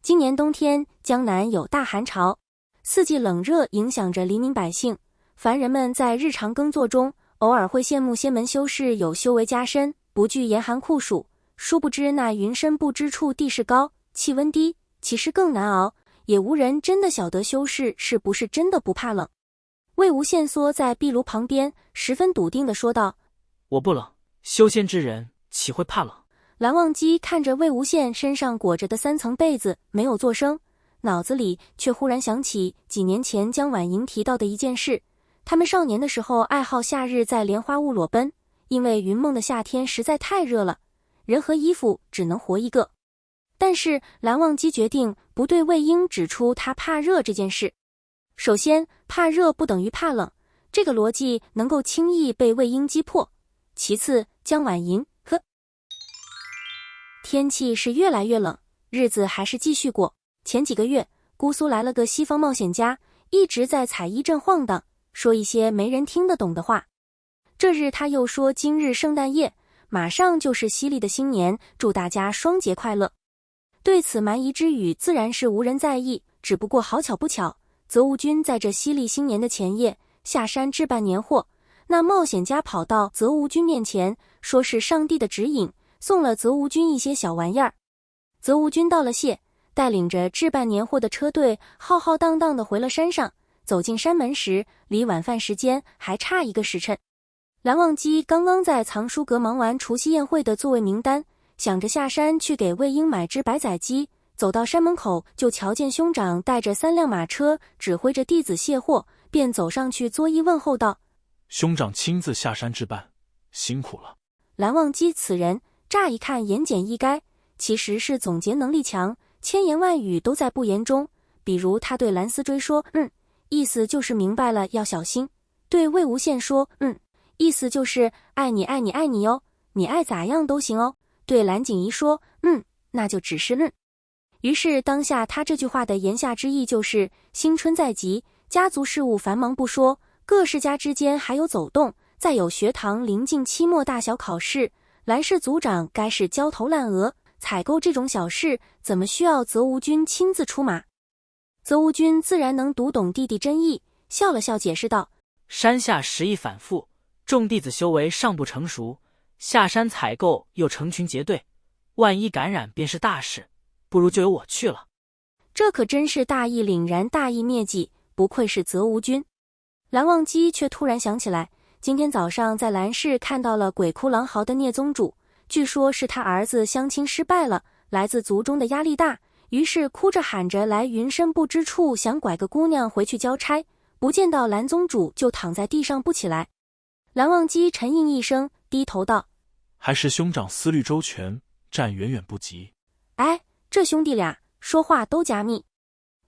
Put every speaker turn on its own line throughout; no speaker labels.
今年冬天，江南有大寒潮，四季冷热影响着黎民百姓。凡人们在日常耕作中，偶尔会羡慕仙门修士有修为加身，不惧严寒酷暑。殊不知那云深不知处地势高，气温低，其实更难熬，也无人真的晓得修士是不是真的不怕冷。魏无羡缩在壁炉旁边，十分笃定地说道：
我不冷，修仙之人岂会怕冷？
蓝忘机看着魏无羡身上裹着的3层被子，没有作声，脑子里却忽然想起几年前江婉莹提到的一件事。他们少年的时候爱好夏日在莲花坞裸奔，因为云梦的夏天实在太热了，人和衣服只能活一个。但是蓝忘机决定不对魏婴指出他怕热这件事。首先，怕热不等于怕冷，这个逻辑能够轻易被魏婴击破。其次，江婉莹天气是越来越冷，日子还是继续过。前几个月，姑苏来了个西方冒险家，一直在彩衣镇晃荡，说一些没人听得懂的话。这日他又说今日圣诞夜，马上就是西历的新年，祝大家双节快乐。对此蛮夷之语自然是无人在意，只不过好巧不巧，泽无君在这西历新年的前夜下山置办年货，那冒险家跑到泽无君面前，说是上帝的指引，送了泽无君一些小玩意儿。泽无君道了谢，带领着置办年货的车队浩浩荡荡地回了山上。走进山门时，离晚饭时间还差1个时辰。蓝忘机刚刚在藏书阁忙完除夕宴会的座位名单，想着下山去给魏婴买只白宰鸡，走到山门口就瞧见兄长带着3辆马车，指挥着弟子卸货，便走上去作揖问候道：
兄长亲自下山置办，辛苦了。
蓝忘机此人乍一看言简意赅，其实是总结能力强，千言万语都在不言中。比如他对蓝思追说意思就是明白了要小心，对魏无羡说意思就是爱你爱你爱你哟，你爱咋样都行哦。对蓝景仪说那就只是于是当下他这句话的言下之意就是新春在即，家族事务繁忙不说，各世家之间还有走动，再有学堂临近期末大小考试，蓝氏族长该是焦头烂额，采购这种小事怎么需要泽无君亲自出马？泽无君自然能读懂弟弟真意，笑了笑解释道：
山下时易反复，众弟子修为尚不成熟，下山采购又成群结队，万一感染便是大事，不如就由我去了。
这可真是大义凛然，大义灭迹，不愧是泽无君。蓝忘机却突然想起来，今天早上在蓝氏看到了鬼哭狼嚎的聂宗主，据说是他儿子相亲失败了，来自族中的压力大，于是哭着喊着来云深不知处，想拐个姑娘回去交差，不见到蓝宗主就躺在地上不起来。蓝忘机沉应一声，低头道：
还是兄长思虑周全，战远远不及。
哎，这兄弟俩说话都加密。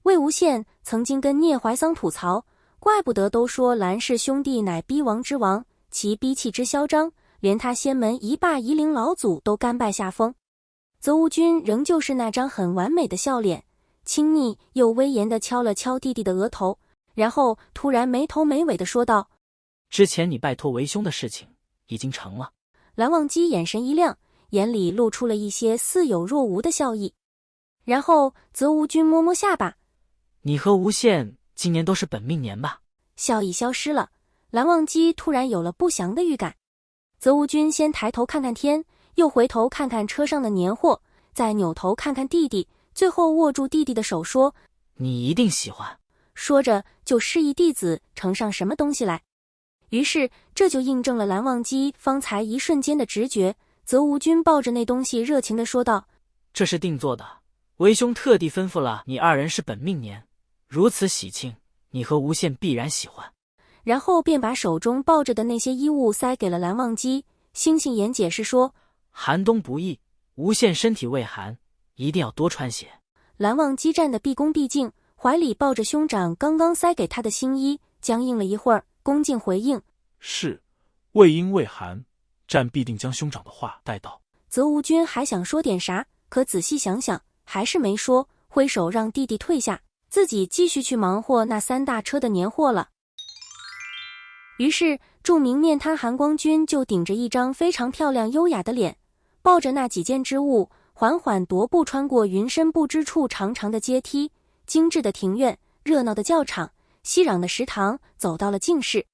魏无羡曾经跟聂怀桑吐槽，怪不得都说蓝氏兄弟乃逼王之王，其逼气之嚣张，连他仙门一霸夷陵老祖都甘拜下风。泽无君仍旧是那张很完美的笑脸，亲昵又威严地敲了敲弟弟的额头，然后突然没头没尾地说道：
之前你拜托为兄的事情已经成了。
蓝忘机眼神一亮，眼里露出了一些似有若无的笑意。然后泽无君摸摸下巴：
你和无羡今年都是本命年吧？
笑意消失了，蓝忘机突然有了不祥的预感。泽无君先抬头看看天，又回头看看车上的年货，再扭头看看弟弟，最后握住弟弟的手说：
你一定喜欢。
说着就示意弟子盛上什么东西来。于是这就印证了蓝忘机方才一瞬间的直觉。泽无君抱着那东西热情地说道：
这是定做的，为兄特地吩咐了你2人是本命年，如此喜庆，你和无羡必然喜欢。
然后便把手中抱着的那些衣物塞给了蓝忘机。星星眼解释说：
寒冬不易，无羡身体畏寒，一定要多穿些。
蓝忘机站得毕恭毕敬，怀里抱着兄长刚刚塞给他的新衣，僵硬了一会儿，恭敬回应：
是，魏婴畏寒，战必定将兄长的话带到。
泽无君还想说点啥，可仔细想想还是没说，挥手让弟弟退下，自己继续去忙活那3大车的年货了。于是著名面瘫韩光君就顶着一张非常漂亮优雅的脸，抱着那几件织物，缓缓踱步穿过云深不知处长长的阶梯，精致的庭院，热闹的教场，熙攘的食堂，走到了净室。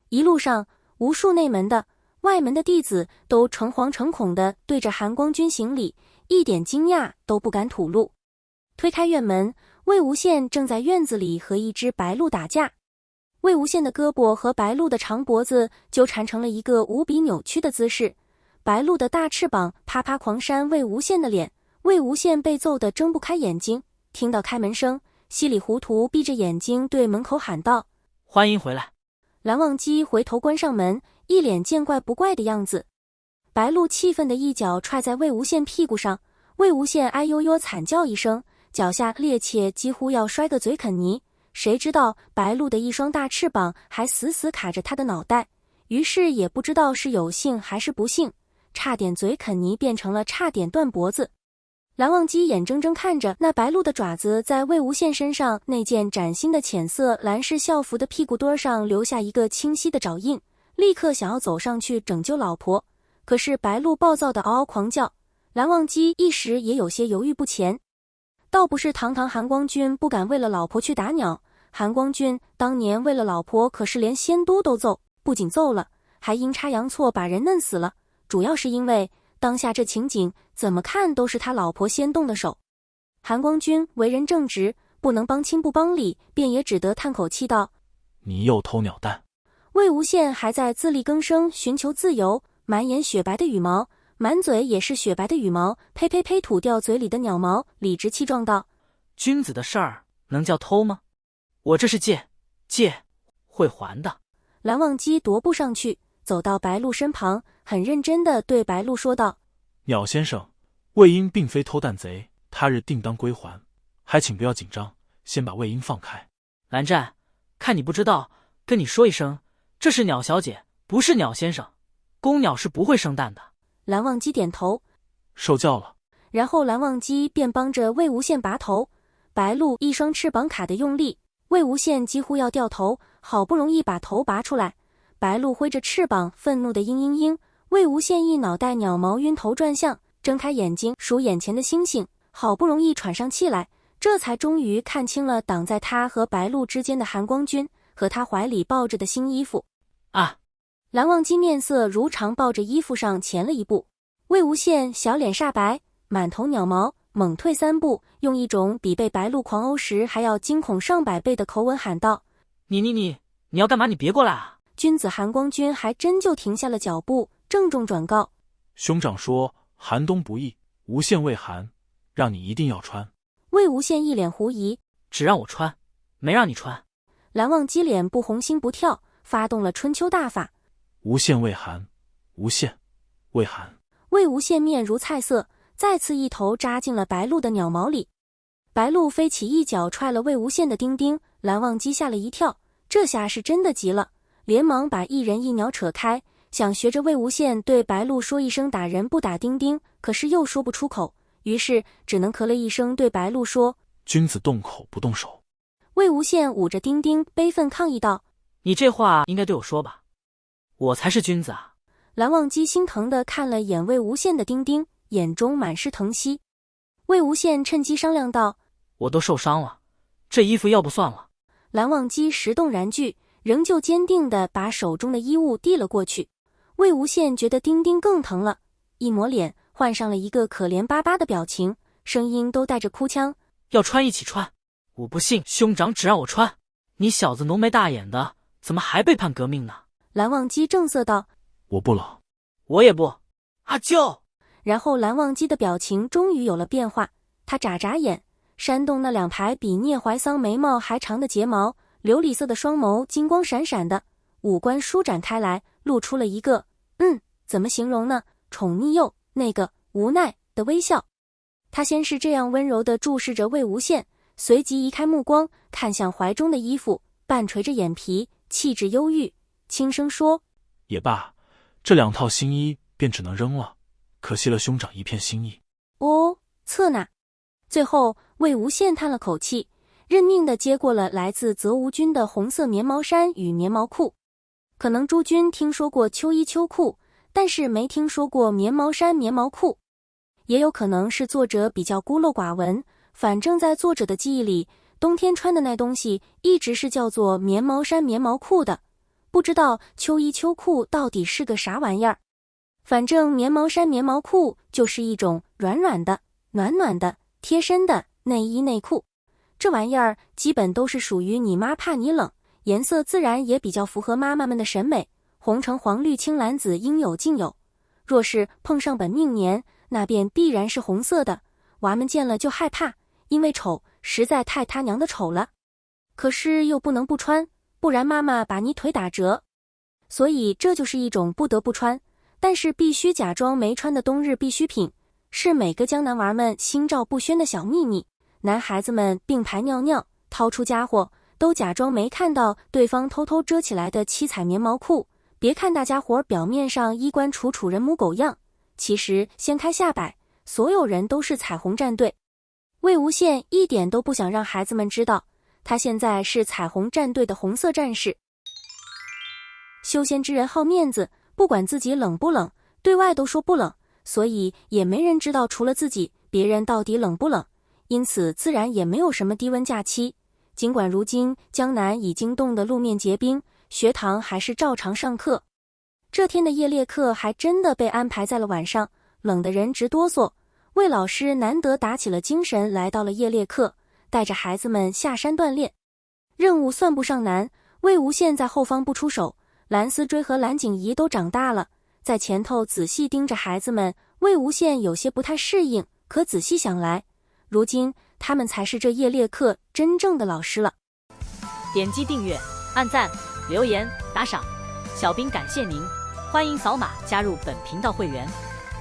一路上，无数内门的、外门的弟子都诚惶诚恐地对着韩光君行礼，一点惊讶都不敢吐露。推开院门，魏无羡正在院子里和一只白鹿打架。魏无羡的胳膊和白鹿的长脖子纠缠成了一个无比扭曲的姿势，白鹿的大翅膀啪啪狂扇魏无羡的脸，魏无羡被揍得睁不开眼睛，听到开门声，稀里糊涂闭着眼睛对门口喊道：
欢迎回来。
蓝忘机回头关上门，一脸见怪不怪的样子。白鹿气愤的一脚踹在魏无羡屁股上，魏无羡哎呦呦惨叫一声，脚下趔趄几乎要摔个嘴啃泥。谁知道白鹿的一双大翅膀还死死卡着他的脑袋，于是也不知道是有幸还是不幸，差点嘴啃泥变成了差点断脖子。蓝忘机眼睁睁看着那白鹿的爪子在魏无羡身上那件崭新的浅色蓝式校服的屁股墩上留下一个清晰的爪印，立刻想要走上去拯救老婆。可是白鹿暴躁的嗷嗷狂叫，蓝忘机一时也有些犹豫不前。倒不是堂堂韩光君不敢为了老婆去打鸟，韩光君当年为了老婆可是连仙都揍，不仅揍了，还阴差阳错把人弄死了，主要是因为当下这情景怎么看都是他老婆先动的手。韩光君为人正直，不能帮亲不帮理，便也只得叹口气道：
你又偷鸟蛋。
魏无羡还在自力更生寻求自由，满眼雪白的羽毛，满嘴也是雪白的羽毛，呸呸呸吐掉嘴里的鸟毛，理直气壮道：
君子的事儿能叫偷吗？我这是借会还的。
蓝忘机踱步上去，走到白鹿身旁，很认真地对白鹿说道：
鸟先生，魏婴并非偷蛋贼，他日定当归还，还请不要紧张，先把魏婴放开。
蓝湛，看你不知道，跟你说一声，这是鸟小姐，不是鸟先生，公鸟是不会生蛋的。
蓝忘机点头，
受教了。
然后蓝忘机便帮着魏无羡拔头，白鹿一双翅膀卡得用力，魏无羡几乎要掉头，好不容易把头拔出来，白鹿挥着翅膀愤怒的嘤嘤嘤，魏无羡一脑袋鸟毛晕头转向，睁开眼睛数眼前的星星，好不容易喘上气来，这才终于看清了挡在他和白鹿之间的韩光君和他怀里抱着的新衣服。
啊！
蓝忘机面色如常，抱着衣服上前了一步，魏无羡小脸煞白，满头鸟毛，猛退3步，用一种比被白鹿狂殴时还要惊恐上百倍的口吻喊道：
你要干嘛？你别过来啊！
君子韩光君还真就停下了脚步，郑重转告：
兄长说寒冬不易，无限畏寒，让你一定要穿。
魏无羡一脸狐疑：
只让我穿，没让你穿。
蓝忘机脸不红心不跳，发动了春秋大法：
无限畏寒，无限畏寒。
魏无羡面如菜色，再次一头扎进了白鹿的鸟毛里。白鹿飞起一脚踹了魏无羡的丁丁，蓝忘机吓了一跳，这下是真的急了，连忙把一人一鸟扯开，想学着魏无羡对白鹿说一声打人不打丁丁，可是又说不出口，于是只能咳了一声对白鹿说：
君子动口不动手。
魏无羡捂着丁丁悲愤抗议道：
你这话应该对我说吧，我才是君子啊！
蓝忘机心疼地看了眼魏无羡的丁丁，眼中满是疼惜。魏无羡趁机商量道：
我都受伤了，这衣服要不算了。
蓝忘机石动然拒，仍旧坚定地把手中的衣物递了过去。魏无羡觉得丁丁更疼了，一抹脸换上了一个可怜巴巴的表情，声音都带着哭腔：
要穿一起穿，我不信兄长只让我穿，你小子浓眉大眼的，怎么还背叛革命呢？
蓝忘机正色道：
我不冷。
我也不。阿舅。
然后蓝忘机的表情终于有了变化，他眨眨眼，扇动那2排比聂怀桑眉毛还长的睫毛，琉璃色的双眸金光闪闪的，五官舒展开来，露出了一个怎么形容呢，宠溺又那个无奈的微笑。他先是这样温柔地注视着魏无羡，随即移开目光，看向怀中的衣服，半垂着眼皮，气质忧郁，轻声说：
也罢，这2套新衣便只能扔了，可惜了兄长一片心意。
哦，策呐。最后魏无羡叹了口气，认命地接过了来自泽无君的红色棉毛衫与棉毛裤。可能诸君听说过秋衣秋裤，但是没听说过棉毛衫棉毛裤。也有可能是作者比较孤陋寡闻，反正在作者的记忆里，冬天穿的那东西一直是叫做棉毛衫棉毛裤的，不知道秋衣秋裤到底是个啥玩意儿。反正棉毛衫棉毛裤就是一种软软的、暖暖的、贴身的内衣内裤，这玩意儿基本都是属于你妈怕你冷，颜色自然也比较符合妈妈们的审美，红橙黄绿青蓝紫应有尽有。若是碰上本命年，那便必然是红色的，娃们见了就害怕，因为丑，实在太他娘的丑了。可是又不能不穿，不然妈妈把你腿打折。所以这就是一种不得不穿，但是必须假装没穿的冬日必需品，是每个江南娃们心照不宣的小秘密。男孩子们并排尿尿，掏出家伙，都假装没看到对方偷偷遮起来的七彩棉毛裤。别看大家伙表面上衣冠楚楚人模狗样，其实掀开下摆，所有人都是彩虹战队。魏无羡一点都不想让孩子们知道，他现在是彩虹战队的红色战士。修仙之人好面子，不管自己冷不冷，对外都说不冷，所以也没人知道除了自己，别人到底冷不冷，因此自然也没有什么低温假期。尽管如今江南已经冻得路面结冰，学堂还是照常上课。这天的夜猎课还真的被安排在了晚上，冷得人直哆嗦。魏老师难得打起了精神来到了夜猎课，带着孩子们下山锻炼。任务算不上难，魏无羡在后方不出手，蓝思追和蓝景怡都长大了，在前头仔细盯着孩子们。魏无羡有些不太适应，可仔细想来，如今他们才是这夜猎课真正的老师了。
点击订阅、按赞、留言、打赏，小兵感谢您！欢迎扫码加入本频道会员。